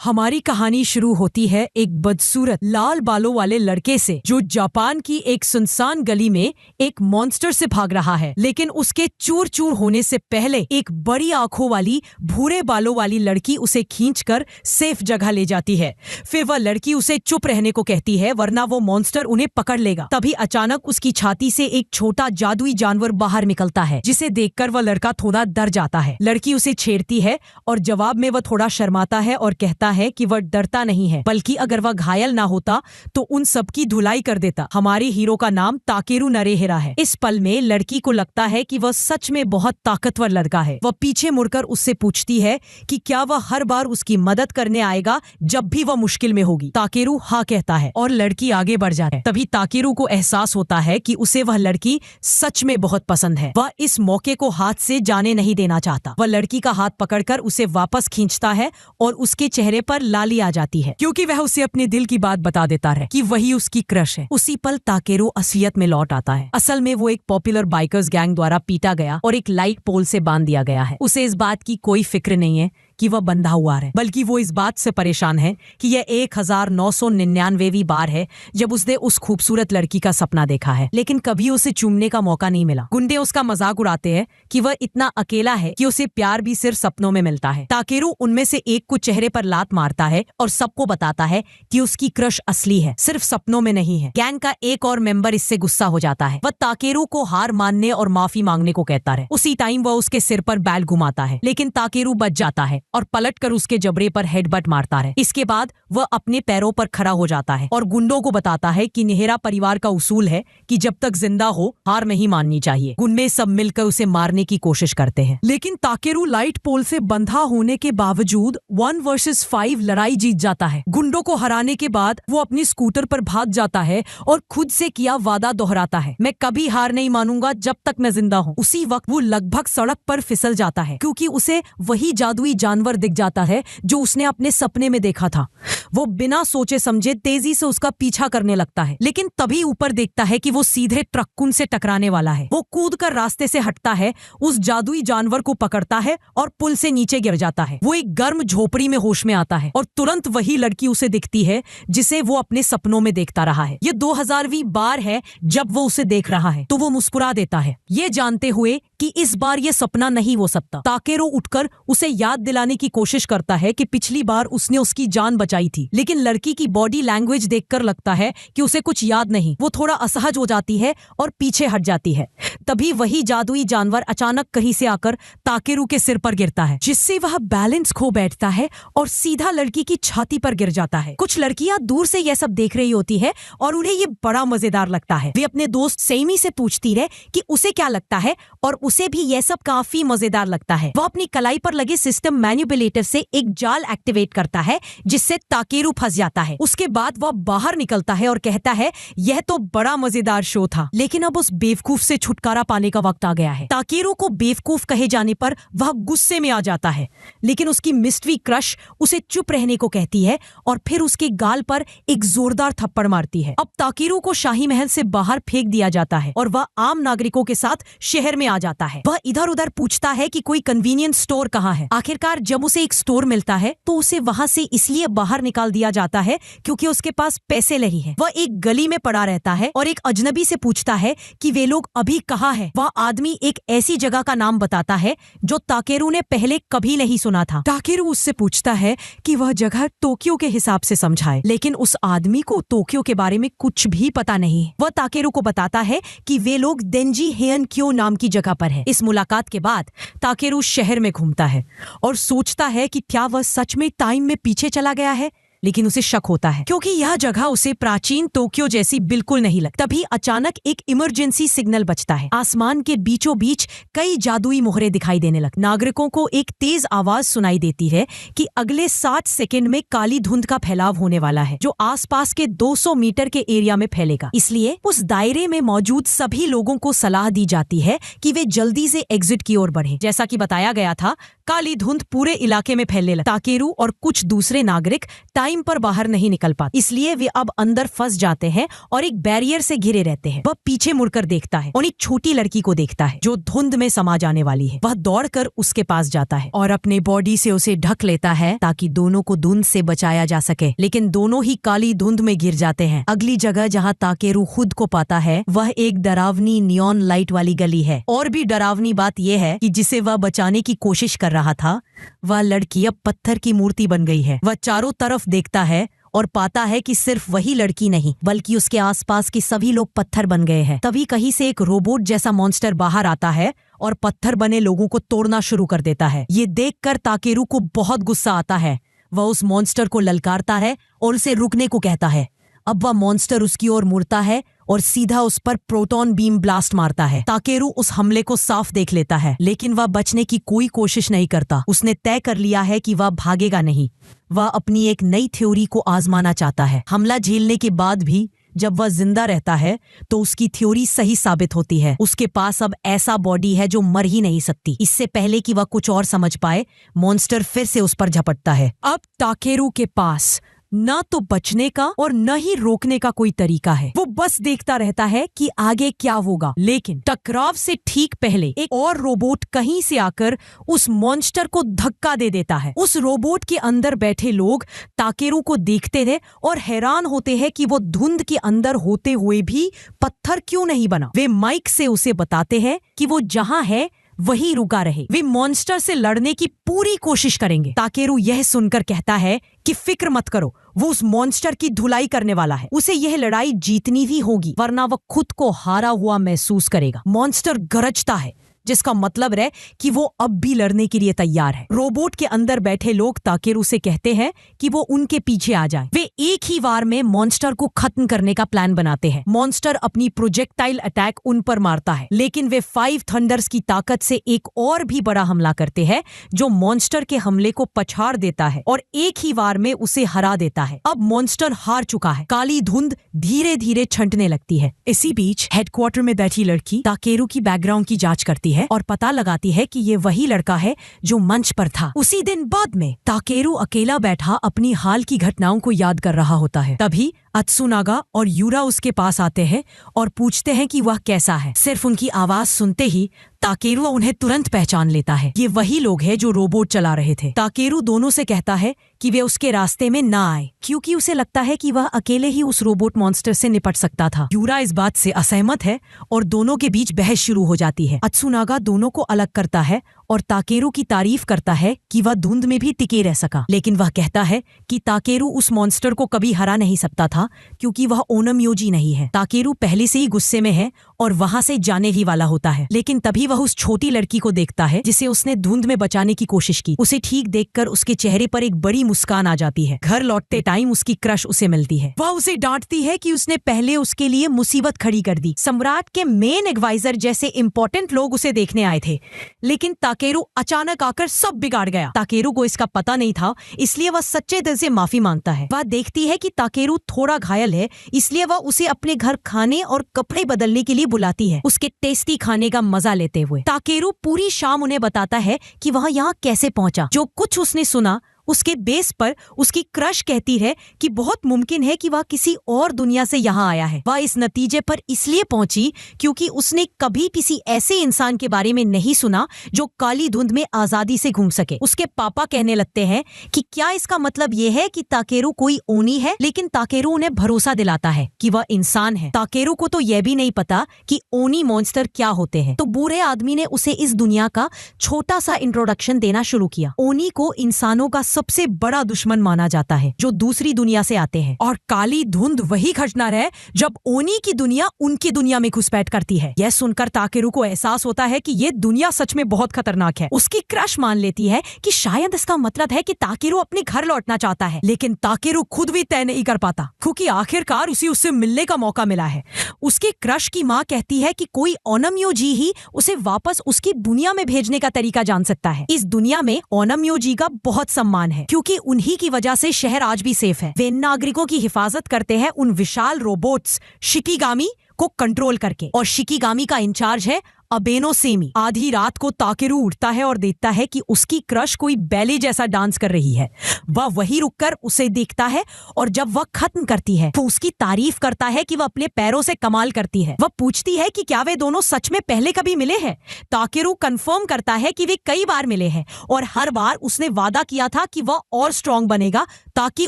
हमारी कहानी शुरू होती है एक बदसूरत लाल बालों वाले लड़के से जो जापान की एक सुनसान गली में एक मॉन्स्टर से भाग रहा है, लेकिन उसके चूर चूर होने से पहले एक बड़ी आंखों वाली भूरे बालों वाली लड़की उसे खींचकर सेफ जगह ले जाती है। फिर वह लड़की उसे चुप रहने को कहती है वरना वो मॉन्स्टर उन्हें पकड़ लेगा। तभी अचानक उसकी छाती से एक छोटा जादुई जानवर बाहर निकलता है, जिसे देखकर वह लड़का थोड़ा डर जाता है। लड़की उसे छेड़ती है और जवाब में वह थोड़ा शर्माता है और कहता है कि वह डरता नहीं है, बल्कि अगर वह घायल ना होता तो उन सबकी धुलाई कर देता। हमारी हीरो का नाम ताकेरू नरेहिरा है। इस पल में लड़की को लगता है कि वह सच में बहुत ताकतवर लड़का है। वह पीछे मुड़कर उससे पूछती है कि क्या वह हर बार उसकी मदद करने आएगा जब भी वह मुश्किल में होगी। ताकेरू हाँ कहता है और लड़की आगे बढ़ जाती है। तभी ताकेरू को एहसास होता है कि उसे वह लड़की सच में बहुत पसंद है। वह इस मौके को हाथ से जाने नहीं देना चाहता। वह लड़की का हाथ पकड़कर उसे वापस खींचता है और उसके चेहरे पर लाली आ जाती है, क्योंकि वह उसे अपने दिल की बात बता देता है कि वही उसकी क्रश है। उसी पल ताकेरू असलियत में लौट आता है। असल में वो एक पॉपुलर बाइकर्स गैंग द्वारा पीटा गया और एक लाइट पोल से बांध दिया गया है। उसे इस बात की कोई फिक्र नहीं है कि वह बंधा हुआ है, बल्कि वो इस बात से परेशान है कि यह 1999वीं बार है जब उसने उस खूबसूरत लड़की का सपना देखा है, लेकिन कभी उसे चूमने का मौका नहीं मिला। गुंडे उसका मजाक उड़ाते हैं कि वह इतना अकेला है कि उसे प्यार भी सिर्फ सपनों में मिलता है। ताकेरू उनमें से एक को चेहरे पर लात मारता है और सबको बताता है कि उसकी क्रश असली है, सिर्फ सपनों में नहीं है। गैंग का एक और मेंबर इससे गुस्सा हो जाता है। वह ताकेरू को हार मानने और माफी मांगने को कहता है। उसी टाइम वह उसके सिर पर बैल घुमाता है, लेकिन ताकेरू बच जाता है और पलटकर उसके जबड़े पर हेडबट मारता है। इसके बाद वह अपने पैरों पर खड़ा हो जाता है और गुंडों को बताता है कि नेहरा परिवार का उसूल है कि जब तक जिंदा हो हार नहीं माननी चाहिए। गुंडे सब मिलकर उसे मारने की कोशिश करते हैं, लेकिन ताकेरू लाइट पोल से बंधा होने के बावजूद 1 वर्सेस 5 लड़ाई जीत जाता है। गुंडों को हराने के बाद वो अपनी स्कूटर पर भाग जाता है और खुद से किया वादा दोहराता है, मैं कभी हार नहीं मानूंगा जब तक मैं जिंदा हूँ। उसी वक्त वो लगभग सड़क पर फिसल जाता है, क्योंकि उसे वही जादुई जानवर दिख जाता है जो उसने अपने सपने में देखा था। वो बिना सोचे समझे तेजी से उसका पीछा करने लगता है, लेकिन तभी ऊपर देखता है कि वो सीधे ट्रक्कुन से टकराने वाला है। वो कूदकर रास्ते से हटता है, उस जादुई जानवर को पकड़ता है और पुल से नीचे गिर जाता है। वो एक गर्म झोपड़ी में होश में आता है और तुरंत वही लड़की उसे दिखती है जिसे वो अपने सपनों में देखता रहा है। ये 2000वीं बार है जब वो उसे देख रहा है, तो वो मुस्कुरा देता है, ये जानते हुए कि इस बार ये सपना नहीं हो सकता। ताकेरू उठकर उसे याद दिलाने की कोशिश करता है कि पिछली बार उसने उसकी जान बचाई थी, लेकिन लड़की की बॉडी लैंग्वेज देखकर लगता है कि उसे कुछ याद नहीं। वो थोड़ा असहज हो जाती है और पीछे हट जाती है। तभी वही जादुई जानवर अचानक कहीं से आकर ताकेरू के सिर पर गिरता है, जिससे वह बैलेंस खो बैठता है और सीधा लड़की की छाती पर गिर जाता है। कुछ लड़कियां दूर से यह सब देख रही होती है और उन्हें ये बड़ा मजेदार लगता है। वे अपने दोस्त सेमी से पूछती है कि उसे क्या लगता है और उसे भी यह सब काफी मजेदार लगता है। वह अपनी कलाई पर लगे सिस्टम मैनिपुलेटर से एक जाल एक्टिवेट करता है, जिससे ताकेरू फंस जाता है। उसके बाद वह बाहर निकलता है और कहता है यह तो बड़ा मजेदार शो था, लेकिन अब उस बेवकूफ से छुटकारा पाने का वक्त आ गया है। ताकेरू को बेवकूफ कहे जाने पर वह गुस्से में आ जाता है, लेकिन उसकी मिस्ट्री क्रश उसे चुप रहने को कहती है और फिर उसके गाल पर एक जोरदार थप्पड़ मारती है। अब ताकेरू को शाही महल से बाहर फेंक दिया जाता है और वह आम नागरिकों के साथ शहर में आ जाता है। वह इधर उधर पूछता है कि कोई कन्वीनियंस स्टोर कहाँ है। आखिरकार जब उसे एक स्टोर मिलता है तो उसे वहाँ से इसलिए बाहर निकाल दिया जाता है क्योंकि उसके पास पैसे नहीं है। वह एक गली में पड़ा रहता है और एक अजनबी से पूछता है कि वे लोग अभी कहाँ हैं। वह आदमी एक ऐसी जगह का नाम बताता है जो ताकेरू ने पहले कभी नहीं सुना था। ताकेरू उससे पूछता है कि वह जगह टोक्यो के हिसाब से समझाए, लेकिन उस आदमी को टोक्यो के बारे में कुछ भी पता नहीं। वह ताकेरू को बताता है कि वे लोग देंजी हेयनक्यो नाम की जगह पर है। इस मुलाकात के बाद ताकेरू शहर में घूमता है और सोचता है कि क्या वह सच में टाइम में पीछे चला गया है, लेकिन उसे शक होता है क्योंकि यह जगह उसे प्राचीन टोक्यो जैसी बिल्कुल नहीं लगती। तभी अचानक एक इमरजेंसी सिग्नल बजता है। आसमान के बीचों बीच कई जादुई मोहरे दिखाई देने लगती। नागरिकों को एक तेज आवाज सुनाई देती है कि अगले 60 सेकंड में काली धुंध का फैलाव होने वाला है, जो आसपास के 200 मीटर के एरिया में फैलेगा। इसलिए उस दायरे में मौजूद सभी लोगों को सलाह दी जाती है कि वे जल्दी से एग्जिट की ओर बढ़ें। जैसा कि बताया गया था, काली धुंध पूरे इलाके में फैलने लगी। ताकेरू और कुछ दूसरे नागरिक टाइम पर बाहर नहीं निकल पाते, इसलिए वे अब अंदर फंस जाते हैं और एक बैरियर से घिरे रहते हैं। वह पीछे मुड़कर देखता है और एक छोटी लड़की को देखता है जो धुंध में समा जाने वाली है। वह दौड़कर उसके पास जाता है और अपने बॉडी से उसे ढक लेता है ताकि दोनों को धुंध से बचाया जा सके, लेकिन दोनों ही काली धुंध में गिर जाते हैं। अगली जगह जहाँ ताकेरू खुद को पाता है वह एक डरावनी नियॉन लाइट वाली गली है। और भी डरावनी बात यह है कि जिसे वह बचाने की कोशिश कर रहा था वह लड़की अब पत्थर की मूर्ति बन गई है। वह चारों तरफ देखता है और पाता है कि सिर्फ वही लड़की नहीं बल्कि उसके आसपास के सभी लोग पत्थर बन गए हैं। तभी कहीं से एक रोबोट जैसा मॉन्स्टर बाहर आता है और पत्थर बने लोगों को तोड़ना शुरू कर देता है। ये देखकर ताकेरू को बहुत गुस्सा आता है। वह उस मॉन्स्टर को ललकारता है और उसे रुकने को कहता है। अब वह मॉन्स्टर उसकी ओर मुड़ता है और सीधा उस पर प्रोटॉन बीम ब्लास्ट मारता है। ताकेरू उस हमले को साफ देख लेता है, लेकिन वह बचने की कोई कोशिश नहीं करता। उसने तय कर लिया है कि वह भागेगा नहीं। वह अपनी एक नई थ्योरी को आजमाना चाहता है। हमला झेलने के बाद भी जब वह जिंदा रहता है तो उसकी थ्योरी सही साबित होती है। उसके पास अब ऐसा बॉडी है जो मर ही नहीं सकती। इससे पहले कि वह कुछ और समझ पाए, मॉन्स्टर फिर से उस पर झपटता है। अब ताकेरू के पास न तो बचने का और न ही रोकने का कोई तरीका है। वो बस देखता रहता है कि आगे क्या होगा। लेकिन टकराव से ठीक पहले एक और रोबोट कहीं से आकर उस मॉन्स्टर को धक्का दे देता है। उस रोबोट के अंदर बैठे लोग ताकेरू को देखते थे और हैरान होते हैं कि वो धुंध के अंदर होते हुए भी पत्थर क्यों नहीं बना। वे माइक से उसे बताते हैं कि वो जहां है वही रुका रहे। वे मॉन्स्टर से लड़ने की पूरी कोशिश करेंगे। ताकेरू यह सुनकर कहता है कि फिक्र मत करो, वो उस मॉन्स्टर की धुलाई करने वाला है। उसे यह लड़ाई जीतनी भी होगी वरना वह खुद को हारा हुआ महसूस करेगा। मॉन्स्टर गरजता है जिसका मतलब है कि वो अब भी लड़ने के लिए तैयार है। रोबोट के अंदर बैठे लोग ताकेरू से कहते हैं कि वो उनके पीछे आ जाए। वे एक ही वार में मॉन्स्टर को खत्म करने का प्लान बनाते हैं। मॉन्स्टर अपनी प्रोजेक्टाइल अटैक उन पर मारता है, लेकिन वे 5 थंडर्स की ताकत से एक और भी बड़ा हमला करते हैं जो मॉन्स्टर के हमले को पछाड़ देता है और एक ही वार में उसे हरा देता है। अब मॉन्स्टर हार चुका है। काली धुंध धीरे धीरे छंटने लगती है। इसी बीच हेडक्वार्टर में बैठी लड़की ताकेरू की बैकग्राउंड की जांच करती है और पता लगाती है कि ये वही लड़का है जो मंच पर था। उसी दिन बाद में ताकेरू अकेला बैठा अपनी हाल की घटनाओं को याद कर रहा होता है। तभी अत्सुनागा और यूरा उसके पास आते हैं और पूछते हैं कि वह कैसा है। सिर्फ उनकी आवाज सुनते ही ताकेरू उन्हें तुरंत पहचान लेता है। ये वही लोग हैं जो रोबोट चला रहे थे। ताकेरू दोनों से कहता है कि वे उसके रास्ते में ना आए क्योंकि उसे लगता है कि वह अकेले ही उस रोबोट मॉन्स्टर से निपट सकता था। यूरा इस बात से असहमत है और दोनों के बीच बहस शुरू हो जाती है। अत्सुनागा दोनों को अलग करता है और ताकेरू की तारीफ करता है कि वह धुंध में भी टिके रह सका, लेकिन वह कहता है कि ताकेरू उस मॉन्स्टर को कभी हरा नहीं सकता था क्योंकि वह ओनमयोजी नहीं है। ताकेरू पहले से ही गुस्से में है और वहां से जाने ही वाला होता है, लेकिन तभी वह उस छोटी लड़की को देखता है जिसे उसने धुंध में बचाने की कोशिश की। उसे ठीक देखकर उसके चेहरे पर एक बड़ी मुस्कान आ जाती है। घर लौटते टाइम उसकी क्रश उसे मिलती है। वह उसे डांटती है कि उसने पहले उसके लिए मुसीबत खड़ी कर दी। सम्राट के मेन एडवाइजर जैसे इंपॉर्टेंट लोग उसे देखने आए थे, लेकिन ताकेरू अचानक आकर सब बिगाड़ गया। ताकेरू को इसका पता नहीं था, इसलिए वह सच्चे दिल से माफी मांगता है। वह देखती है कि ताकेरू थोड़ा घायल है, इसलिए वह उसे अपने घर खाने और कपड़े बदलने के लिए बुलाती है, उसके टेस्टी खाने का मजा लेते हुए। ताकेरू पूरी शाम उन्हें बताता है कि वह यहाँ कैसे पहुंचा। जो कुछ उसने सुना उसके बेस पर उसकी क्रश कहती है कि बहुत मुमकिन है कि वह किसी और दुनिया से यहाँ आया है। वह इस नतीजे पर इसलिए पहुंची क्योंकि उसने कभी किसी ऐसे इंसान के बारे में नहीं सुना जो काली धुंध में आजादी से घूम सके। उसके पापा कहने लगते हैं कि क्या इसका मतलब यह है कि ताकेरू कोई ओनी है, लेकिन ताकेरू उन्हें भरोसा दिलाता है कि वह इंसान है। ताकेरू को तो यह भी नहीं पता कि ओनी मॉन्स्टर क्या होते हैं, तो बूढ़े आदमी ने उसे इस दुनिया का छोटा सा इंट्रोडक्शन देना शुरू किया। ओनी को इंसानों का सबसे बड़ा दुश्मन माना जाता है जो दूसरी दुनिया से आते हैं, और काली धुंध वही घटना है जब ओनी की दुनिया उनकी दुनिया में घुसपैठ करती है। यह सुनकर ताकेरू को एहसास होता है कि ये दुनिया सच में बहुत खतरनाक है। उसकी क्रश मान लेती है कि शायद इसका मतलब है कि ताकेरू अपने घर लौटना चाहता है, लेकिन ताकेरू खुद भी तय नहीं कर पाता क्योंकि आखिरकार उसे उससे मिलने का मौका मिला है। उसकी क्रश की माँ कहती है कि कोई ओनमयोजी ही उसे वापस उसकी दुनिया में भेजने का तरीका जान सकता है। इस दुनिया में ओनमयोजी का बहुत सम्मान है क्योंकि उन्हीं की वजह से शहर आज भी सेफ है। वे नागरिकों की हिफाजत करते हैं उन विशाल रोबोट्स शिकिगामी को कंट्रोल करके, और शिकिगामी का इंचार्ज है अबेनो सेमी। आधी रात को ताकेरू उठता है और देखता है कि उसकी क्रश कोई बैले जैसा डांस कर रही है। वह वहीं रुककर उसे देखता है और जब वह खत्म करती है तो उसकी तारीफ करता है कि वह अपने पैरों से कमाल करती है। वह पूछती है कि क्या वे दोनों सच में पहले कभी मिले हैं। ताकेरू कंफर्म करता है कि वे कई बार मिले हैं और हर बार उसने वादा किया था कि वह और स्ट्रांग बनेगा ताकि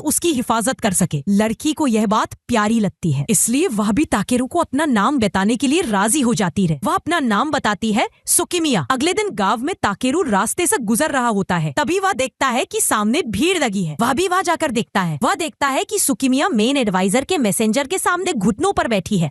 उसकी हिफाजत कर सके। लड़की को यह बात प्यारी लगती है, इसलिए वह भी ताकेरू को अपना नाम बताने के लिए राजी हो जाती है। वह अपना नाम बताती है, सुकिमिया। अगले दिन गांव में ताकेरू रास्ते से गुजर रहा होता है, तभी वह देखता है कि सामने भीड़ लगी है। वह भी वहां जाकर देखता है। वह देखता है कि सुकिमिया मेन एडवाइजर के मैसेंजर के सामने घुटनों पर बैठी है।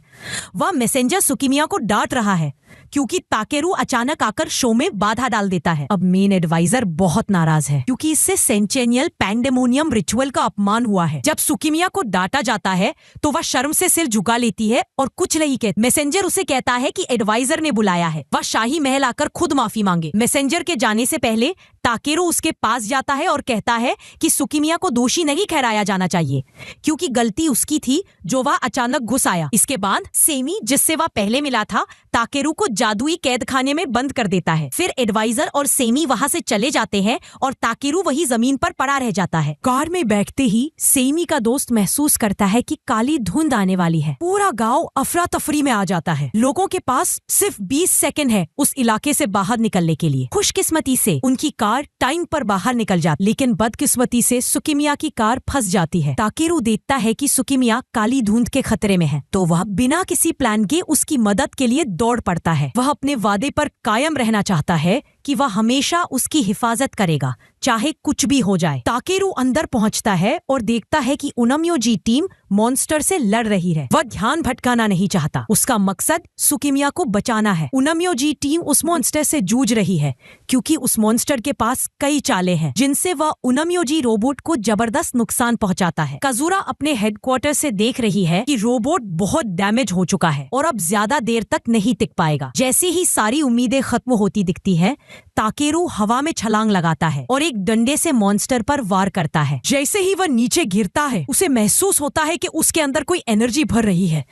वह मैसेंजर सुकिमिया को डांट रहा है क्योंकि ताकेरू अचानक आकर शो में बाधा डाल देता है। अब मेन एडवाइजर बहुत नाराज है क्योंकि इससे सेंचेनियल पैंडेमोनियम रिचुअल का अपमान हुआ है। जब सुकिमिया को डांटा जाता है तो वह शर्म से सिर झुका लेती है और कुछ नहीं कहती। मैसेंजर उसे कहता है कि एडवाइजर ने बुलाया है। वह शाही महल आकर खुद माफी मांगे। मैसेंजर के जाने से पहले ताकेरू उसके पास जाता है और कहता है कि सुकिमिया को दोषी नहीं ठहराया जाना चाहिए क्योंकि गलती उसकी थी जो वह अचानक घुस आया। इसके बाद सेमी, जिससे वह पहले मिला था, ताकेरू को जादुई कैद खाने में बंद कर देता है। फिर एडवाइजर और सेमी वहां से चले जाते हैं और ताकेरू वही जमीन पर पड़ा रह जाता है। कार में बैठते ही सेमी का दोस्त महसूस करता है कि काली धुंध आने वाली है। पूरा गांव अफरा तफरी में आ जाता है। लोगों के पास सिर्फ 20 सेकंड है उस इलाके से बाहर निकलने के लिए। खुशकिस्मती से उनकी कार टाइम पर बाहर निकल जाती, लेकिन बदकिस्मती से सुकिमिया की कार फंस जाती है। ताकेरू देखता है कि सुकिमिया काली धुंध के खतरे में है, तो वह बिना किसी प्लान के उसकी मदद के लिए दौड़ पड़ता है। वह अपने वादे पर कायम रहना चाहता है कि वह हमेशा उसकी हिफाजत करेगा, चाहे कुछ भी हो जाए। ताकेरू अंदर पहुंचता है और देखता है कि उनम्योजी टीम मॉन्स्टर से लड़ रही है। वह ध्यान भटकाना नहीं चाहता। उसका मकसद सुकिमिया को बचाना है। उनम्योजी टीम उस मॉन्स्टर से जूझ रही है क्योंकि उस मॉन्स्टर के पास कई चालें हैं जिनसे वह उनम्योजी रोबोट को जबरदस्त नुकसान पहुंचाता है। काजुरा अपने हेडक्वार्टर से देख रही है कि रोबोट बहुत डैमेज हो चुका है और अब ज्यादा देर तक नहीं टिक पाएगा। जैसे ही सारी उम्मीदें खत्म होती दिखती है, ताकेरू हवा में छलांग लगाता है और एक डंडे से मॉन्स्टर पर वार करता है। जैसे ही वह नीचे गिरता है, उसे महसूस होता है कि उसके अंदर कोई एनर्जी भर रही है।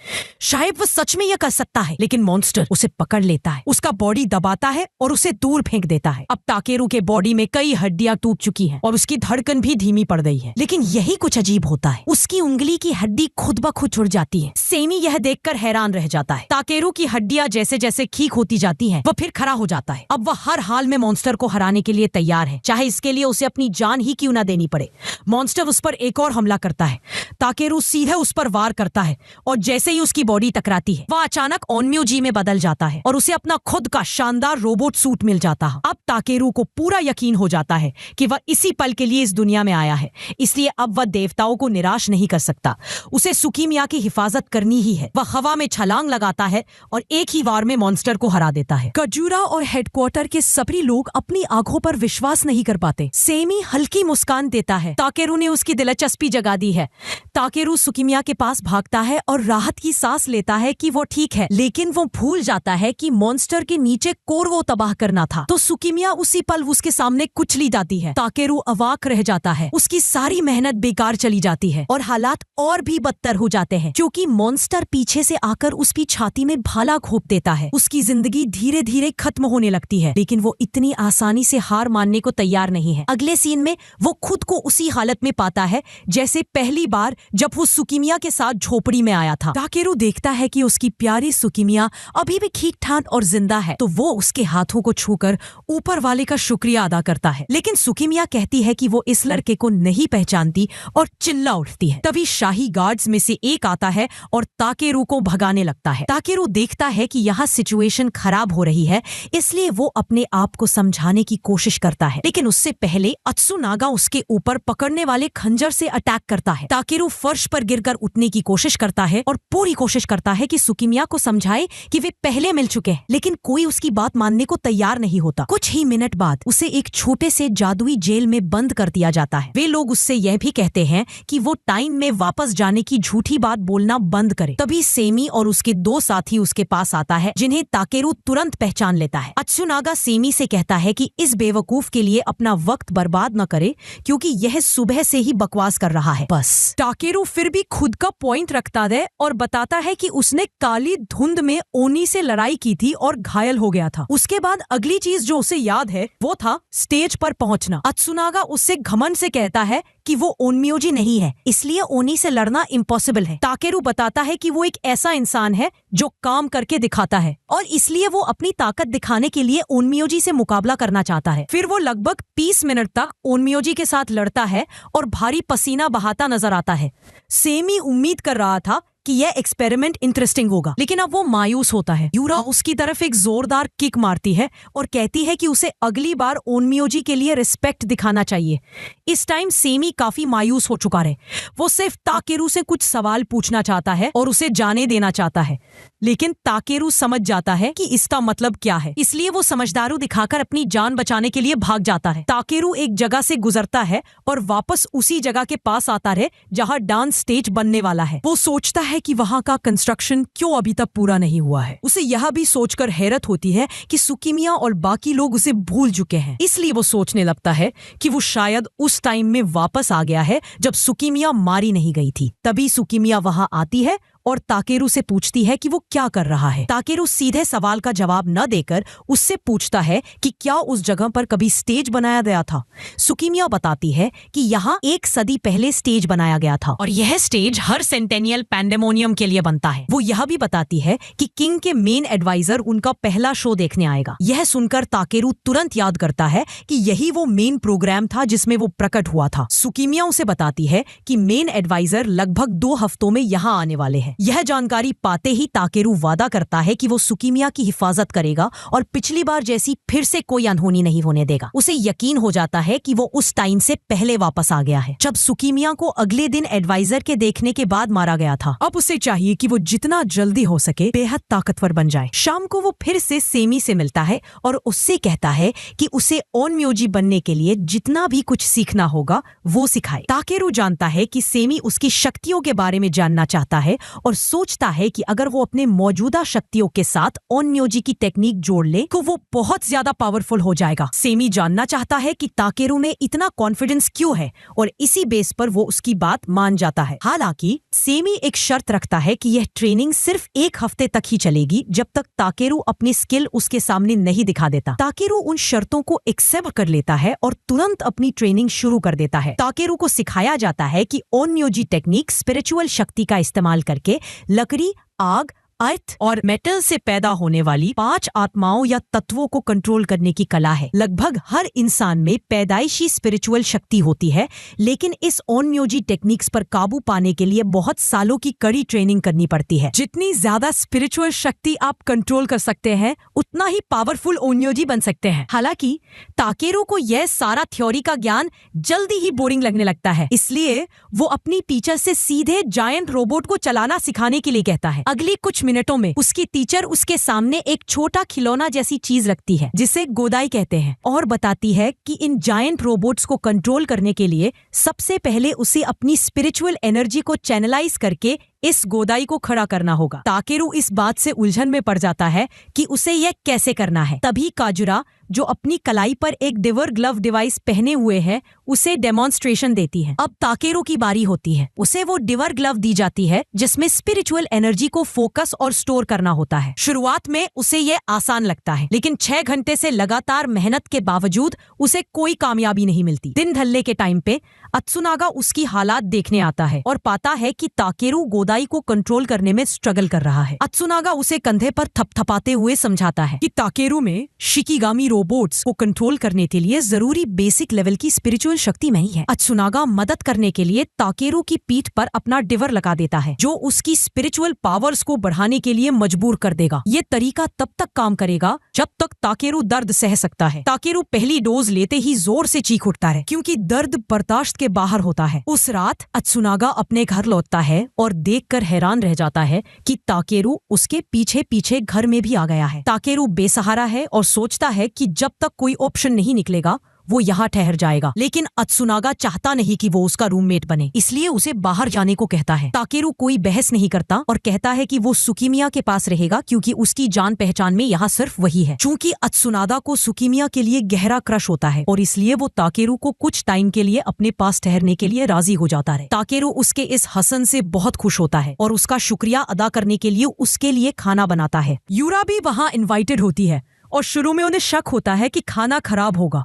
शायद वह सच में यह कर सकता है, लेकिन मॉन्स्टर उसे पकड़ लेता है, उसका बॉडी दबाता है और उसे दूर फेंक देता है। अब ताकेरू के बॉडी में कई हड्डियां टूट चुकी हैं और उसकी धड़कन भी धीमी पड़ गई है। लेकिन यही कुछ अजीब होता है, उसकी उंगली की हड्डी खुद ब खुद जुड़ जाती है। सेमी यह देखकर हैरान रह जाता है। ताकेरू की हड्डियां जैसे जैसे ठीक होती जाती हैं, वह फिर खड़ा हो जाता है। अब वह हर हाल में मॉन्स्टर को हराने के लिए तैयार है, चाहे इसके लिए उसे अपनी जान ही क्यों ना देनी पड़े। मॉन्स्टर उस पर एक और हमला करता है। ताकेरू सीधे उस पर वार करता है और जैसे ही उसकी बॉडी टकराती है, वह अचानक ओनम्योजी में बदल जाता है और उसे अपना खुद का शानदार रोबोट सूट मिल जाता है। अब ताकेरू को पूरा यकीन हो जाता है कि वह इसी पल के लिए इस दुनिया में आया है, इसलिए अब वह देवताओं को निराश नहीं कर सकता। उसे सुकिमिया की हिफाजत करनी ही है। वह हवा में छलांग लगाता है और एक ही वार में मॉन्स्टर को हरा देता है। काजुरा और हेडक्वार्टर के सभी लोग अपनी आंखों पर विश्वास नहीं कर पाते। सेमी हल्की मुस्कान देता है। ताकेरू ने उसकी दिलचस्पी जगा दी है। ताकेरू सुकिमिया के पास भागता है और राहत की सांस लेता है कि वो ठीक है, लेकिन वो भूल जाता है कि मॉन्स्टर के नीचे कोर्वो तबाह करना था, तो सुकिमिया उसी पल उसके सामने कुचली जाती है। ताकेरू अवाक रह जाता है। उसकी सारी मेहनत बेकार चली जाती है और हालात और भी बदतर हो जाते हैं क्योंकि मॉन्स्टर पीछे से आकर उसकी छाती में भाला घोंप देता है। उसकी जिंदगी धीरे धीरे खत्म होने लगती है, लेकिन वो इतनी आसानी से हार मानने को तैयार नहीं है। अगले सीन में वो खुद को उसी हालत में पाता है जैसे पहली बार जब वो सुकिमिया के साथ झोपड़ी में आया था। ताकेरू देखता है कि उसकी प्यारी सुकिमिया अभी भी ठीक ठाक और जिंदा है, तो वो उसके हाथों को छूकर ऊपर वाले का शुक्रिया अदा करता है। लेकिन सुकिमिया कहती है कि वो इस लड़के को नहीं पहचानती और चिल्ला उठती है। तभी शाही गार्ड्स में से एक आता है और ताकेरू को भगाने लगता है। ताकेरू देखता है कि यहाँ सिचुएशन खराब हो रही है, इसलिए वो अपने आप को समझाने की कोशिश करता है, लेकिन उससे पहले अत्सुनागा उसके ऊपर पकड़ने वाले खंजर से अटैक करता है। ताकेरू फर्श पर गिरकर उठने की कोशिश करता है और पूरी कोशिश करता है कि सुकिमिया को समझाए कि वे पहले मिल चुके हैं, लेकिन कोई उसकी बात मानने को तैयार नहीं होता। कुछ ही मिनट बाद उसे एक छोटे से जादुई जेल में बंद कर दिया जाता है। वे लोग उससे यह भी कहते हैं कि वो टाइम में वापस जाने की झूठी बात बोलना बंद करे। तभी सेमी और उसके दो साथी उसके पास आता है, जिन्हें ताकेरू तुरंत पहचान लेता है। अत्सुनागा सेमी से से कहता है कि इस बेवकूफ के लिए अपना वक्त बर्बाद न करे क्योंकि यह सुबह से ही बकवास कर रहा है। बस टाकेरू फिर भी खुद का पॉइंट रखता है और बताता है कि उसने काली धुंध में ओनी से लड़ाई की थी और घायल हो गया था। उसके बाद अगली चीज जो उसे याद है वो था स्टेज पर पहुंचना। अत्सुनागा उससे घमंड से कहता है कि वो ओनम्योजी नहीं है, इसलिए ओनी से लड़ना इम्पॉसिबल है। टाकेरू बताता है कि वो एक ऐसा इंसान है जो काम करके दिखाता है और इसलिए वो अपनी ताकत दिखाने के लिए ओनम्योजी से मुकाबला करना चाहता है। फिर वो लगभग 20 मिनट तक ओनम्योजी के साथ लड़ता है और भारी पसीना बहाता नजर आता है। सेमी उम्मीद कर रहा था कि यह एक्सपेरिमेंट इंटरेस्टिंग होगा, लेकिन अब वो मायूस होता है। यूरा उसकी तरफ एक जोरदार किक मारती है और कहती है कि उसे अगली बार ओनम्योजी के लिए रिस्पेक्ट दिखाना चाहिए। इस टाइम सेमी काफी मायूस हो चुका है। वो सिर्फ ताकेरू से कुछ सवाल पूछना चाहता है और उसे जाने देना चाहता है, लेकिन ताकेरू समझ जाता है कि इसका मतलब क्या है, इसलिए वो समझदारू दिखाकर अपनी जान बचाने के लिए भाग जाता है। ताकेरू एक जगह से गुजरता है और वापस उसी जगह के पास आता है जहाँ डांस स्टेज बनने वाला है। वो सोचता है कि वहां का कंस्ट्रक्शन क्यों अभी तक पूरा नहीं हुआ है। उसे यह भी सोचकर हैरत होती है कि सुकीमिया और बाकी लोग उसे भूल चुके हैं, इसलिए वो सोचने लगता है कि वो शायद उस टाइम में वापस आ गया है जब सुकीमिया मारी नहीं गई थी। तभी सुकीमिया वहां आती है और ताकेरू से पूछती है कि वो क्या कर रहा है। ताकेरू सीधे सवाल का जवाब न देकर उससे पूछता है कि क्या उस जगह पर कभी स्टेज बनाया गया था। सुकीमिया बताती है कि यहाँ 1 सदी पहले स्टेज बनाया गया था और यह स्टेज हर सेंटेनियल पैंडेमोनियम के लिए बनता है। वो यह भी बताती है कि किंग के मेन एडवाइजर उनका पहला शो देखने आएगा। यह सुनकर ताकेरू तुरंत याद करता है कि यही वो मेन प्रोग्राम था जिसमें वो प्रकट हुआ था। सुकीमिया उसे बताती है कि मेन एडवाइजर लगभग 2 हफ्तों में यहाँ आने वाले हैं। यह जानकारी पाते ही ताकेरू वादा करता है कि वो सुकीमिया की हिफाजत करेगा और पिछली बार जैसी फिर से कोई अनहोनी नहीं होने देगा। उसे यकीन हो जाता है कि वो उस टाइम से पहले वापस आ गया है जब सुकीमिया को अगले दिन एडवाइजर के देखने के बाद मारा गया था। अब उसे चाहिए कि वो जितना जल्दी हो सके बेहद ताकतवर बन जाए। शाम को वो फिर से सेमी से मिलता है और उससे कहता है कि उसे ओनम्योजी बनने के लिए जितना भी कुछ सीखना होगा वो सिखाए। ताकेरू जानता है कि सेमी उसकी शक्तियों के बारे में जानना चाहता है और सोचता है कि अगर वो अपने मौजूदा शक्तियों के साथ ओनम्योजी की टेक्निक जोड़ ले तो वो बहुत ज्यादा पावरफुल हो जाएगा। सेमी जानना चाहता है कि ताकेरू में इतना कॉन्फिडेंस क्यों है और इसी बेस पर वो उसकी बात मान जाता है। हालांकि सेमी एक शर्त रखता है कि यह ट्रेनिंग सिर्फ 1 हफ्ते तक ही चलेगी जब तक ताकेरू अपनी स्किल उसके सामने नहीं दिखा देता। ताकेरू उन शर्तों को एक्सेप्ट कर लेता है और तुरंत अपनी ट्रेनिंग शुरू कर देता है। ताकेरू को सिखाया जाता है कि ओनम्योजी टेक्निक स्पिरिचुअल शक्ति का इस्तेमाल करके लकड़ी, आग, अर्थ और मेटल से पैदा होने वाली 5 आत्माओं या तत्वों को कंट्रोल करने की कला है। लगभग हर इंसान में पैदाइशी स्पिरिचुअल शक्ति होती है, लेकिन इस ओनम्योजी टेक्निक्स पर काबू पाने के लिए बहुत सालों की कड़ी ट्रेनिंग करनी पड़ती है। जितनी ज्यादा स्पिरिचुअल शक्ति आप कंट्रोल कर सकते हैं उतना ही पावरफुल ओनम्योजी बन सकते हैं। हालांकि ताकेरू को यह सारा थ्योरी का ज्ञान जल्दी ही बोरिंग लगने लगता है, इसलिए वो अपनी टीचर से सीधे जायंट रोबोट को चलाना सिखाने के लिए कहता है। अगली कुछ मिनटों में उसकी टीचर उसके सामने एक छोटा खिलौना जैसी चीज रखती है जिसे गोदाई कहते हैं और बताती है कि इन जायंट रोबोट्स को कंट्रोल करने के लिए सबसे पहले उसे अपनी स्पिरिचुअल एनर्जी को चैनलाइज करके इस गोदाई को खड़ा करना होगा। ताकेरू इस बात से उलझन में पड़ जाता है कि उसे यह कैसे करना है। तभी काजुरा, जो अपनी कलाई पर एक डिवर ग्लव डिवाइस पहने हुए है, उसे डेमोन्स्ट्रेशन देती है। अब ताकेरू की बारी होती है। उसे वो डिवर ग्लव दी जाती है जिसमें स्पिरिचुअल एनर्जी को फोकस और स्टोर करना होता है। शुरुआत में उसे यह आसान लगता है, लेकिन 6 घंटे से लगातार मेहनत के बावजूद उसे कोई कामयाबी नहीं मिलती। दिन ढलने के टाइम पे अत्सुनागा उसकी हालात देखने आता है और पाता है कि ताकेरू गोदाई को कंट्रोल करने में स्ट्रगल कर रहा है। अत्सुनागा उसे कंधे पर थपथपाते हुए समझाता है कि ताकेरू में शिकिगामी रोबोट्स को कंट्रोल करने के लिए जरूरी बेसिक लेवल की स्पिरिचुअल शक्ति नहीं है। अत्सुनागा मदद करने के लिए ताकेरू की पीठ पर अपना डिवर लगा देता है, जो उसकी स्पिरिचुअल पावर्स को बढ़ाने के लिए मजबूर कर देगा। ये तरीका तब तक काम करेगा जब तक ताकेरू दर्द सह सकता है। ताकेरू पहली डोज लेते ही जोर से चीख उठता है क्योंकि दर्द बर्दाश्त के बाहर होता है। उस रात अत्सुनागा अपने घर लौटता है और देखकर हैरान रह जाता है कि ताकेरू उसके पीछे पीछे घर में भी आ गया है। ताकेरू बेसहारा है और सोचता है कि जब तक कोई ऑप्शन नहीं निकलेगा वो यहाँ ठहर जाएगा। लेकिन अत्सुनागा चाहता नहीं कि वो उसका रूममेट बने, इसलिए उसे बाहर जाने को कहता है। ताकेरू कोई बहस नहीं करता और कहता है कि वो सुकीमिया के पास रहेगा क्योंकि उसकी जान पहचान में यहाँ सिर्फ वही है। चूंकि अत्सुनागा को सुकीमिया के लिए गहरा क्रश होता है और इसलिए वो ताकेरू को कुछ टाइम के लिए अपने पास ठहरने के लिए राजी हो जाता है। ताकेरू उसके इस हसन से बहुत खुश होता है और उसका शुक्रिया अदा करने के लिए उसके लिए खाना बनाता है। यूरा भी वहाँ इनवाइटेड होती है और शुरू में उन्हें शक होता है कि खाना खराब होगा,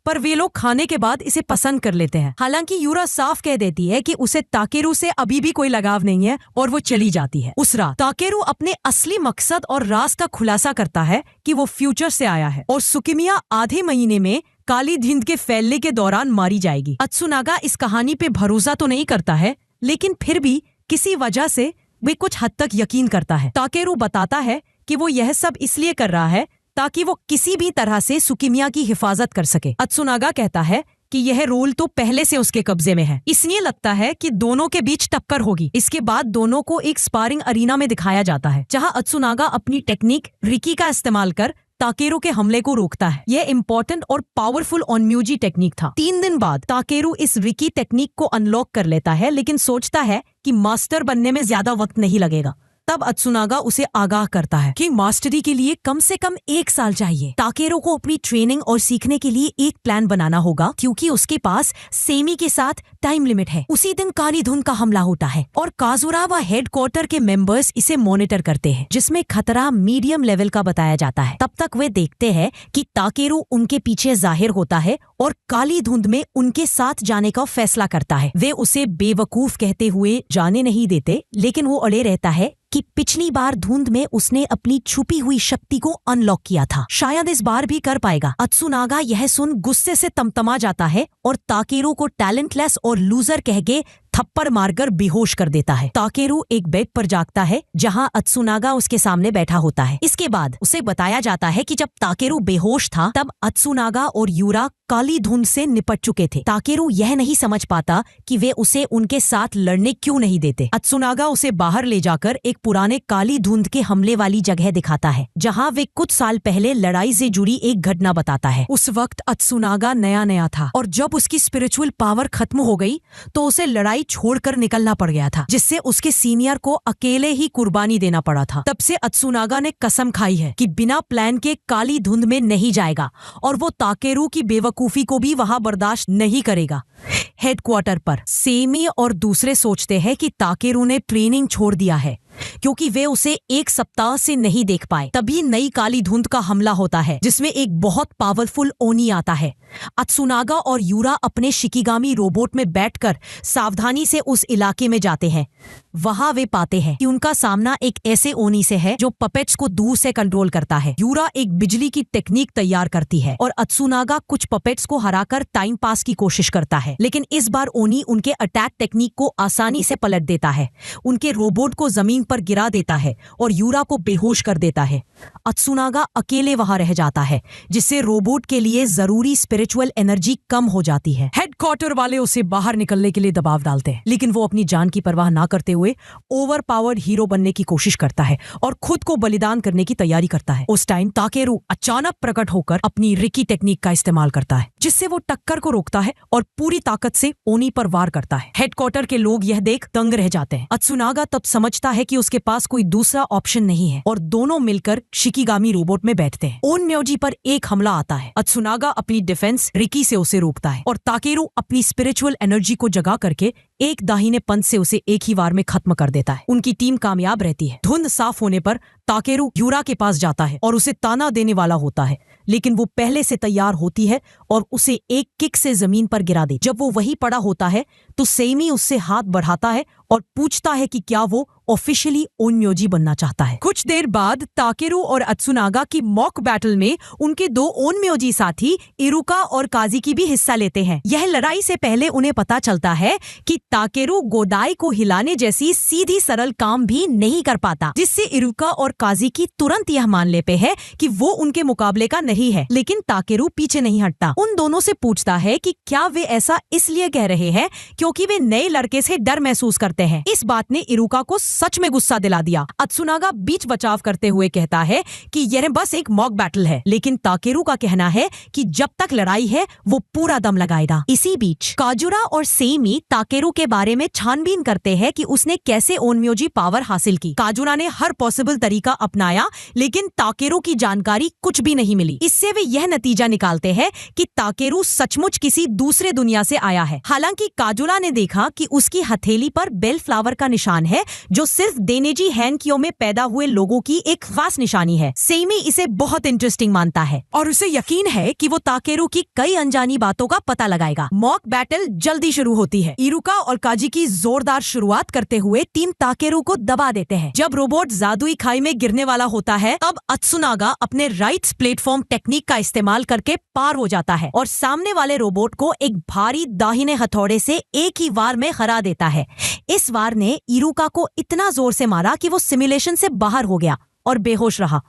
पर वे लोग खाने के बाद इसे पसंद कर लेते हैं। हालांकि यूरा साफ कह देती है कि उसे ताकेरू से अभी भी कोई लगाव नहीं है और वो चली जाती है। उस रात ताकेरू अपने असली मकसद और राज का खुलासा करता है कि वो फ्यूचर से आया है और सुकीमिया आधे महीने में काली धुंध के फैलने के दौरान मारी जाएगी। अत्सुनागा इस कहानी पे भरोसा तो नहीं करता है, लेकिन फिर भी किसी वजह से वे कुछ हद तक यकीन करता है। ताकेरू बताता है कि वो यह सब इसलिए कर रहा है ताकि वो किसी भी तरह से सुकीमिया की हिफाजत कर सके। अत्सुनागा कहता है कि यह रोल तो पहले से उसके कब्जे में है, इसलिए लगता है कि दोनों के बीच टक्कर होगी। इसके बाद दोनों को एक स्पारिंग अरीना में दिखाया जाता है, जहां अत्सुनागा अपनी टेक्निक रिकी का इस्तेमाल कर ताकेरू के हमले को रोकता है। यह इम्पोर्टेंट और पावरफुल ओनम्यूजी टेक्निक था। 3 दिन बाद ताकेरू इस रिकी टेक्निक को अनलॉक कर लेता है, लेकिन सोचता है कि मास्टर बनने में ज्यादा वक्त नहीं लगेगा। तब अत्सुनागा उसे आगाह करता है कि मास्टरी के लिए कम से कम 1 साल चाहिए। ताकेरू को अपनी ट्रेनिंग और सीखने के लिए एक प्लान बनाना होगा क्योंकि उसके पास सेमी के साथ टाइम लिमिट है। उसी दिन काली धुंध का हमला होता है और काजुरावा हेडक्वार्टर के मेंबर्स इसे मॉनिटर करते हैं, जिसमें खतरा मीडियम लेवल का बताया जाता है। तब तक वे देखते हैं कि ताकेरू उनके पीछे जाहिर होता है और काली धुंध में उनके साथ जाने का फैसला करता है। वे उसे बेवकूफ कहते हुए जाने नहीं देते, लेकिन वो अड़े रहता है कि पिछली बार धुंध में उसने अपनी छुपी हुई शक्ति को अनलॉक किया था, शायद इस बार भी कर पाएगा। अत्सुनागा यह सुन गुस्से से तमतमा जाता है और ताकेरू को टैलेंटलेस और लूजर कह के थप्पड़ मारकर बेहोश कर देता है। ताकेरू एक बेड पर जागता है जहां अत्सुनागा उसके सामने बैठा होता है। इसके बाद उसे बताया जाता है कि जब ताकेरू बेहोश था तब अत्सुनागा और यूरा काली धुंध से निपट चुके थे। ताकेरू यह नहीं समझ पाता कि वे उसे उनके साथ लड़ने क्यों नहीं देते। अत्सुनागा उसे बाहर ले जाकर एक पुराने काली धुंध के हमले वाली जगह दिखाता है, जहां वे कुछ साल पहले लड़ाई से जुड़ी एक घटना बताता है। उस वक्त अत्सुनागा नया था और जब उसकी स्पिरिचुअल पावर खत्म हो गई तो उसे लड़ाई छोड़कर निकलना पड़ गया था, जिससे उसके सीनियर को अकेले ही कुर्बानी देना पड़ा था। तब से अत्सुनागा ने कसम खाई है कि बिना प्लान के काली धुंध में नहीं जाएगा और वो ताकेरू की बेवकूफी को भी वहां बर्दाश्त नहीं करेगा। हेडक्वार्टर पर सेमी और दूसरे सोचते हैं कि ताकेरू ने ट्रेनिंग छोड़ दिया है क्योंकि वे उसे 1 सप्ताह से नहीं देख पाए। तभी नई काली धुंध का हमला होता है, जिसमें एक बहुत पावरफुल ओनी आता है। अत्सुनागा और यूरा अपने शिकिगामी रोबोट में बैठकर सावधानी से उस इलाके में जाते हैं। वहां वे पाते हैं कि उनका सामना एक ऐसे ओनी से है जो पपेट्स को दूर से कंट्रोल करता है। यूरा एक बिजली की टेक्निक तैयार करती है और अत्सुनागा कुछ पपेट्स को हराकर टाइम पास की कोशिश करता है, लेकिन इस बार ओनी उनके अटैक टेक्निक को आसानी से पलट देता है, उनके रोबोट को जमीन पर गिरा देता है और यूरा को बेहोश कर देता है। अत्सुनागा अकेले वहां रह जाता है, जिससे रोबोट के लिए जरूरी स्पिरिचुअल एनर्जी कम हो जाती है। हेडक्वार्टर वाले उसे बाहर निकलने के लिए दबाव डालते हैं, लेकिन वो अपनी जान की परवाह ना करते हुए ओवर पावर्ड हीरो बनने की कोशिश करता है और खुद को बलिदान करने की तैयारी करता है। उस टाइम ताकेरू अचानक प्रकट होकर अपनी रिकी टेक्निक का इस्तेमाल करता है, जिससे वो टक्कर को रोकता है और पूरी ताकत से ओनी पर वार करता है। हेडक्वार्टर के लोग यह देख दंग रह जाते हैं। अत्सुनागा तब समझता है कि उसके पास कोई दूसरा ऑप्शन नहीं है और दोनों मिलकर शिकिगामी रोबोट में बैठते हैं। ओनम्योजी पर एक हमला आता है। अत्सुनागा अपनी डिफेंस रिकी से उसे रोकता है और ताकेरू अपनी स्पिरिचुअल एनर्जी को जगा करके एक दाहिने पंच से उसे एक ही वार में खत्म कर देता है। उनकी टीम कामयाब रहती है। धुंध साफ होने पर ताकेरू यूरा के पास जाता है और उसे ताना देने वाला होता है, लेकिन वो पहले से तैयार होती है और उसे एक किक से जमीन पर गिरा दे। जब वो वहीं पड़ा होता है तो सेमी उससे हाथ बढ़ाता है और पूछता है कि क्या वो ऑफिशियली ओनम्योजी बनना चाहता है। कुछ देर बाद ताकेरू और अत्सुनागा की मॉक बैटल में उनके 2 ओनम्योजी साथी इरुका और काज़ुकी भी हिस्सा लेते हैं। यह लड़ाई से पहले उन्हें पता चलता है कि ताकेरू गोदाई को हिलाने जैसी सीधी सरल काम भी नहीं कर पाता, जिससे इरुका और काज़ुकी तुरंत यह मान लेते हैं कि वो उनके मुकाबले का नहीं है। लेकिन ताकेरू पीछे नहीं हटता। उन दोनों से पूछता है कि क्या वे ऐसा इसलिए कह रहे हैं क्योंकि वे नए लड़के से डर महसूस करते करते हैं। इस बात ने इरुका को सच में गुस्सा दिला दिया। अत्सुनागा बीच बचाव करते हुए कहता है कि यह बस एक मॉक बैटल है, लेकिन ताकेरू का कहना है कि जब तक लड़ाई है वो पूरा दम लगाएगा। इसी बीच काजुरा और सेमी ताकेरू के बारे में छानबीन करते हैं कि उसने कैसे ओनम्योजी पावर हासिल की। काजुरा ने हर पॉसिबल तरीका अपनाया, लेकिन ताकेरू की जानकारी कुछ भी नहीं मिली। इससे वे यह नतीजा निकालते हैं कि ताकेरू सचमुच किसी दूसरे दुनिया से आया है। हालांकि काजुरा ने देखा कि उसकी हथेली पर बेल फ्लावर का निशान है, जो सिर्फ देनेजी हैनकियो में पैदा हुए लोगों की एक खास निशानी है। सेमी इसे बहुत इंटरेस्टिंग मानता है और उसे यकीन है कि वो ताकेरू की कई अनजानी बातों का पता लगाएगा। मॉक बैटल जल्दी शुरू होती है। इरुका और काजिकी जोरदार शुरुआत करते हुए टीम ताकेरू को दबा देते हैं। जब रोबोट जादुई खाई में गिरने वाला होता है, तब अत्सुनागा अपने राइट्स प्लेटफॉर्म टेक्निक का इस्तेमाल करके पार हो जाता है और सामने वाले रोबोट को एक भारी दाहिने हथौड़े से एक ही वार में हरा देता है। इस वार ने इरुका को इतना जोर से मारा कि वो सिमुलेशन से बाहर हो गया और बेहोश रहा।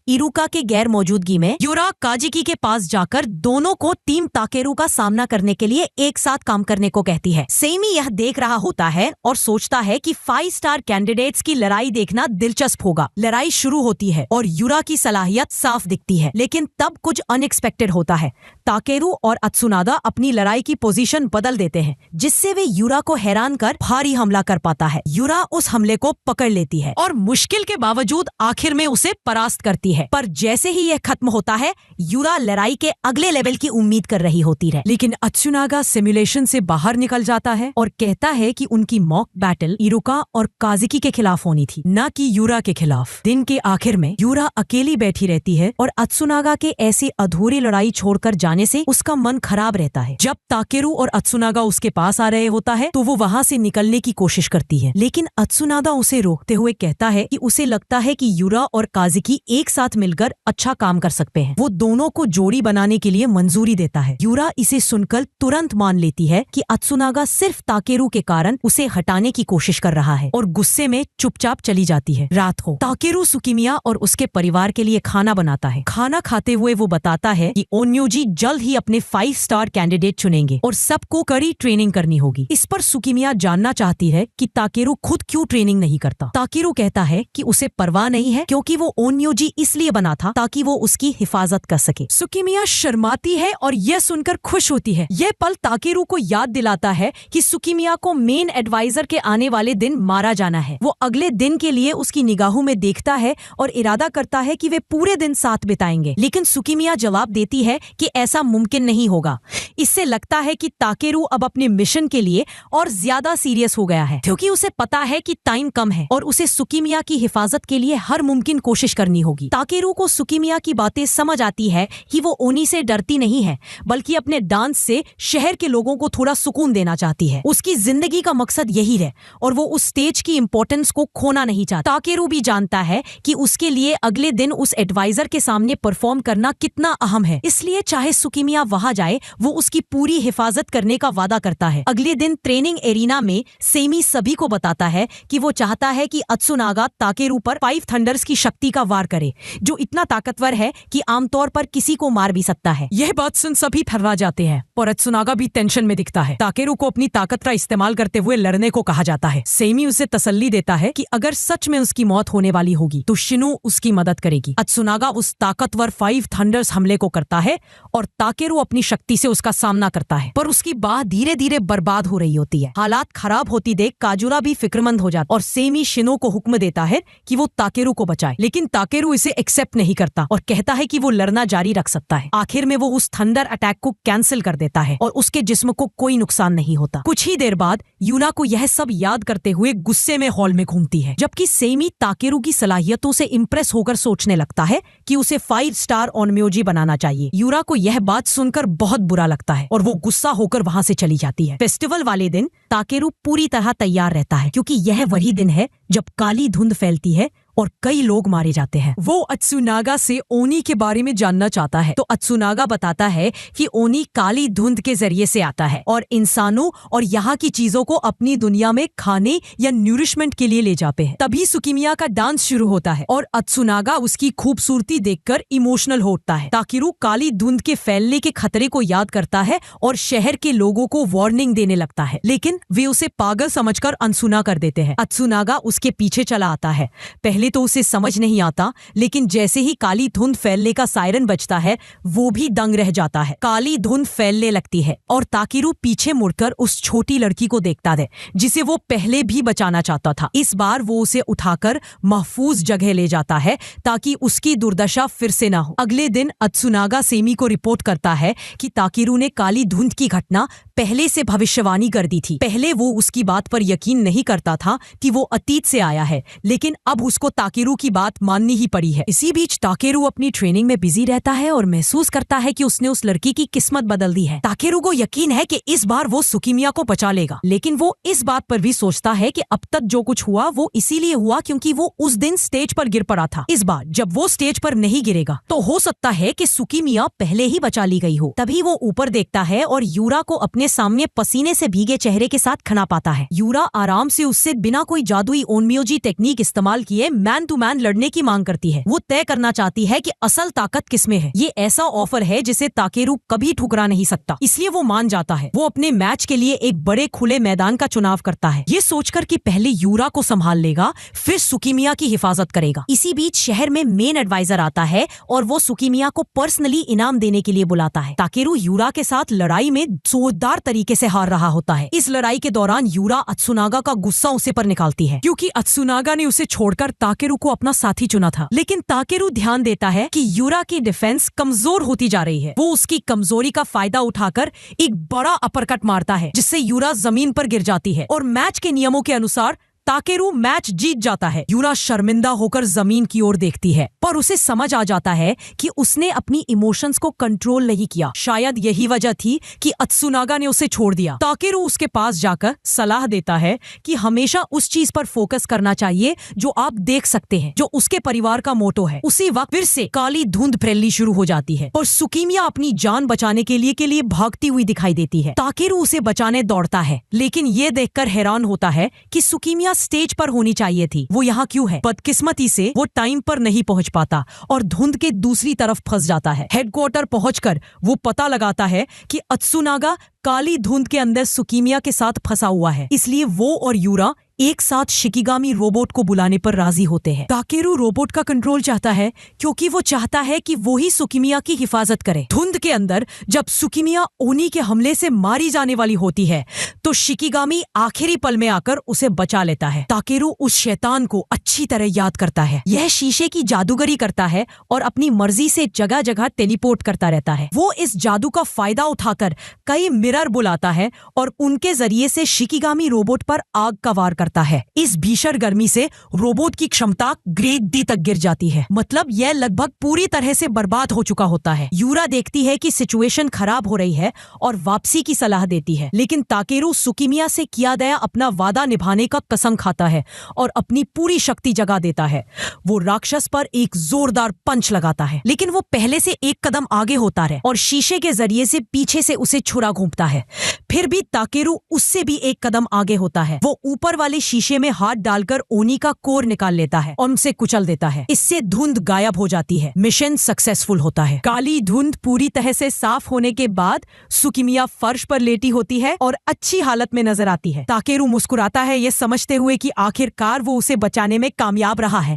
इरुका के गैर मौजूदगी में यूरा काजिकी के पास जाकर दोनों को टीम ताकेरू का सामना करने के लिए एक साथ काम करने को कहती है। सेमी यह देख रहा होता है और सोचता है कि 5 स्टार कैंडिडेट्स की लड़ाई देखना दिलचस्प होगा। लड़ाई शुरू होती है और यूरा की सलाहियत साफ दिखती है, लेकिन तब कुछ अनएक्सपेक्टेड होता है। ताकेरू और अत्सुनागा अपनी लड़ाई की पोजीशन बदल देते हैं, जिससे वे यूरा को हैरान कर भारी हमला कर पाता है। यूरा उस हमले को पकड़ लेती है और मुश्किल के बावजूद आखिर में उसे परास्त करती है। पर जैसे ही यह खत्म होता है, यूरा लड़ाई के अगले लेवल की उम्मीद कर रही होती है। लेकिन अत्सुनागा सिमुलेशन से बाहर निकल जाता है और कहता है कि उनकी मॉक बैटल इरुका और काजिकी के खिलाफ होनी थी, न कि यूरा के खिलाफ। दिन के आखिर में यूरा अकेली बैठी रहती है और अत्सुनागा के ऐसी अधूरी लड़ाई छोड़कर जाने से उसका मन खराब रहता है। जब ताकेरू और अत्सुनागा उसके पास आ रहे होता है तो वो वहाँ से निकलने की कोशिश करती है, लेकिन अत्सुनागा उसे रोकते हुए कहता है कि उसे लगता है कि यूरा और काजिकी एक साथ मिलकर अच्छा काम कर सकते हैं। वो दोनों को जोड़ी बनाने के लिए मंजूरी देता है। यूरा इसे सुनकर तुरंत मान लेती है कि अत्सुनागा सिर्फ ताकेरू के कारण उसे हटाने की कोशिश कर रहा है और गुस्से में चुपचाप चली जाती है। रात को ताकेरू सुकिमिया और उसके परिवार के लिए खाना बनाता है। खाना खाते हुए वो बताता है कि ओन्योजी जल्द ही अपने 5 स्टार कैंडिडेट चुनेंगे और सबको कड़ी ट्रेनिंग करनी होगी। इस पर सुकिमिया जानना चाहती है कि ताकेरू खुद क्यों ट्रेनिंग नहीं करता। ताकेरू कहता है कि उसे परवाह नहीं है, क्योंकि वो ओन्योजी इसलिए बना था ताकि वो उसकी हिफाजत कर सके। सुकिमिया शर्माती है और यह सुनकर खुश होती है। यह पल ताकेरू को याद दिलाता है कि सुकिमिया को मेन एडवाइजर के आने वाले दिन मारा जाना है। वो अगले दिन के लिए उसकी निगाहों में देखता है और इरादा करता है कि वे पूरे दिन साथ बिताएंगे, लेकिन सुकिमिया जवाब देती है कि ऐसा मुमकिन नहीं होगा। इससे लगता है कि ताकेरू अब अपने मिशन के लिए और ज्यादा सीरियस हो गया है, क्योंकि उसे पता है कि टाइम कम है और उसे सुकिमिया की हिफाजत के लिए हर मुमकिन कोशिश करनी होगी। ताकेरू को सुकिमिया की बातें समझ आती है कि वो ओनी से डरती नहीं है, बल्कि अपने डांस से शहर के लोगों को थोड़ा सुकून देना चाहती है। उसकी जिंदगी का मकसद यही है और वो उस स्टेज की इंपॉर्टेंस को खोना नहीं चाहता। ताकेरू भी जानता है कि उसके लिए अगले दिन उस एडवाइजर के सामने परफॉर्म करना कितना अहम है, इसलिए चाहे सुकिमिया वहां जाए, वो उसकी पूरी हिफाजत करने का वादा करता है। अगले दिन ट्रेनिंग एरिना में सेमी सभी को बताता है कि वो चाहता है कि अत्सुनागा ताकेरू पर 5 थंडर्स की शक्ति का वार करे, जो इतना ताकतवर है कि आमतौर पर किसी को मार भी सकता है। यह बात सुन सभी थर्रा जाते हैं और अत्सुनागा भी टेंशन में दिखता है। ताकेरू को अपनी ताकत का इस्तेमाल करते हुए लड़ने को कहा जाता है। सेमी उसे तसल्ली देता है कि अगर सच में उसकी मौत होने वाली होगी तो शिनु उसकी मदद करेगी। अत्सुनागा उस ताकतवर 5 थंडर्स हमले को करता है और ताकेरू अपनी शक्ति से उसका सामना करता है, पर उसकी बाह धीरे धीरे बर्बाद हो रही होती है। हालात खराब होती देख काजुरा भी फिक्रमंद हो जाता और सेमी शिनो को हुक्म देता है कि वो ताकेरू को बचाए, लेकिन ताकेरू इसे एक्सेप्ट नहीं करता और कहता है कि वो लड़ना जारी रख सकता है। आखिर में वो उस थंडर अटैक को कैंसिल कर देता है और उसके जिस्म को कोई नुकसान नहीं होता। कुछ ही देर बाद यूना को यह सब याद करते हुए गुस्से में हॉल में घूमती है, जबकि सेमी ताकेरू की सलाहियतों से इंप्रेस होकर सोचने लगता है कि उसे 5 स्टार ओनम्योजी बनाना चाहिए। यूरा को यह बात सुनकर बहुत बुरा लगता है और वो गुस्सा होकर वहां से चली जाती है। फेस्टिवल वाले दिन ताकेरू पूरी तरह तैयार रहता है, क्योंकि यह वही दिन है जब काली धुंध फैलती है और कई लोग मारे जाते हैं। वो अत्सुनागा से ओनी के बारे में जानना चाहता है तो अत्सुनागा बताता है कि ओनी काली धुंध के जरिए से आता है और इंसानों और यहाँ की चीजों को अपनी दुनिया में खाने या न्यूरिशमेंट के लिए ले जाते हैं। तभी सुकिमिया का डांस शुरू होता है और अत्सुनागा उसकी खूबसूरती देखकर इमोशनल होता है। ताकेरू काली धुंध के फैलने के खतरे को याद करता है और शहर के लोगों को वार्निंग देने लगता है, लेकिन वे उसे पागल समझकर अनसुना कर देते हैं। अत्सुनागा उसके पीछे चला आता है। पहले तो उसे समझ नहीं आता, लेकिन जैसे ही काली धुंध फैलने का सायरन बजता है वो भी दंग रह जाता है। काली धुंध फैलने लगती है और ताकेरू पीछे मुड़कर उस छोटी लड़की को देखता है जिसे वो पहले भी बचाना चाहता था। इस बार वो उसे उठाकर महफूज जगह ले जाता है ताकि उसकी दुर्दशा फिर से ना हो। अगले दिन अत्सुनागा सेमी को रिपोर्ट करता है कि ताकेरू ने काली धुंध की घटना पहले से भविष्यवाणी कर दी थी। पहले वो उसकी बात पर यकीन नहीं करता था कि वो अतीत से आया है, लेकिन अब उसको ताकेरू की बात माननी ही पड़ी है। इसी बीच ताकेरू अपनी ट्रेनिंग में बिजी रहता है और महसूस करता है कि उसने उस लड़की की किस्मत बदल दी है। ताकेरू को यकीन है कि इस बार वो सुकिमिया को बचा लेगा, लेकिन वो इस बात पर भी सोचता है कि अब तक जो कुछ हुआ वो इसीलिए हुआ क्योंकि वो उस दिन स्टेज पर गिर पड़ा था। इस बार जब वो स्टेज पर नहीं गिरेगा तो हो सकता है कि सुकिमिया पहले ही बचा ली गई हो। तभी वो ऊपर देखता है और यूरा को अपने सामने पसीने से भीगे चेहरे के साथ खड़ा पाता है। यूरा आराम से उससे बिना कोई जादुई ओनमियोजी टेक्निक इस्तेमाल किए मैन टू मैन लड़ने की मांग करती है। वो तय करना चाहती है कि असल ताकत किसमें है। ये ऐसा ऑफर है जिसे ताकेरू कभी ठुकरा नहीं सकता, इसलिए वो मान जाता है। वो अपने मैच के लिए एक बड़े खुले मैदान का चुनाव करता है, ये सोचकर कि पहले यूरा को संभाल लेगा फिर सुकिमिया की हिफाजत करेगा। इसी बीच शहर में मेन एडवाइजर आता है और वो सुकिमिया को पर्सनली इनाम देने के लिए बुलाता है। ताकेरू यूरा के साथ लड़ाई में जोरदार तरीके से हार रहा होता है। इस लड़ाई के दौरान यूरा अत्सुनागा का गुस्सा उसे पर निकालती है क्योंकि अत्सुनागा ने उसे छोड़कर ताकेरू को अपना साथी चुना था। लेकिन ताकेरू ध्यान देता है कि यूरा की डिफेंस कमजोर होती जा रही है। वो उसकी कमजोरी का फायदा उठाकर एक बड़ा अपरकट मारता है जिससे यूरा जमीन पर गिर जाती है और मैच के नियमों के अनुसार ताकेरू मैच जीत जाता है। यूरा शर्मिंदा होकर जमीन की ओर देखती है, पर उसे समझ आ जाता है कि उसने अपनी इमोशंस को कंट्रोल नहीं किया। शायद यही वजह थी कि अत्सुनागा ने उसे छोड़ दिया। ताकेरू उसके पास जाकर सलाह देता है कि हमेशा उस चीज पर फोकस करना चाहिए जो आप देख सकते हैं, जो उसके परिवार का मोटो है। उसी वक्त फिर से काली धुंध फैलनी शुरू हो जाती है और सुकिमिया अपनी जान बचाने के लिए भागती हुई दिखाई देती है। ताकेरू उसे बचाने दौड़ता है, लेकिन ये देखकर हैरान होता है कि सुकिमिया स्टेज पर होनी चाहिए थी। वो यहाँ क्यों है? बदकिस्मती से वो टाइम पर नहीं पहुंच पाता और धुंध के दूसरी तरफ फंस जाता है। हेडक्वार्टर पहुंचकर वो पता लगाता है कि अत्सुनागा काली धुंध के अंदर सुकिमिया के साथ फंसा हुआ है, इसलिए वो और यूरा एक साथ शिकिगामी रोबोट को बुलाने पर राजी होते हैं। ताकेरू रोबोट का कंट्रोल चाहता है क्योंकि वो चाहता है कि वो ही सुकिमिया की हिफाजत करे। धुंध के अंदर जब सुकिमिया ओनी के हमले से मारी जाने वाली होती है तो शिकिगामी आखिरी पल में आकर उसे बचा लेता है। ताकेरू उस शैतान को अच्छी तरह याद करता है। यह शीशे की जादूगरी करता है और अपनी मर्जी से जगह जगह टेलीपोर्ट करता रहता है। वो इस जादू का फायदा उठाकर कई मिरर बुलाता है और उनके जरिए से शिकिगामी रोबोट पर आग का वार करता है। इस भीषण गर्मी से रोबोट की क्षमता ग्रेड डी तक गिर जाती है, मतलब यह लगभग पूरी तरह से बर्बाद हो चुका होता है। यूरा देखती है कि सिचुएशन खराब हो रही है और वापसी की सलाह देती है, लेकिन ताकेरू सुकिमिया से किया गया अपना वादा निभाने का कसम खाता है और अपनी पूरी शक्ति जगा देता है। वो राक्षस पर एक जोरदार पंच लगाता है, लेकिन वो पहले से एक कदम आगे होता है और शीशे के जरिए से पीछे से उसे छुरा घूंपता है। फिर भी ताकेरू उससे भी एक कदम आगे होता है। वो ऊपर वाले शीशे में हाथ डालकर ओनी का कोर निकाल लेता है और उसे कुचल देता है। इससे धुंध गायब हो जाती है। मिशन सक्सेसफुल होता है। काली धुंध पूरी तरह से साफ होने के बाद सुकिमिया फर्श पर लेटी होती है और अच्छी हालत में नजर आती है। ताकेरू मुस्कुराता है, ये समझते हुए कि आखिरकार वो उसे बचाने में कामयाब रहा है।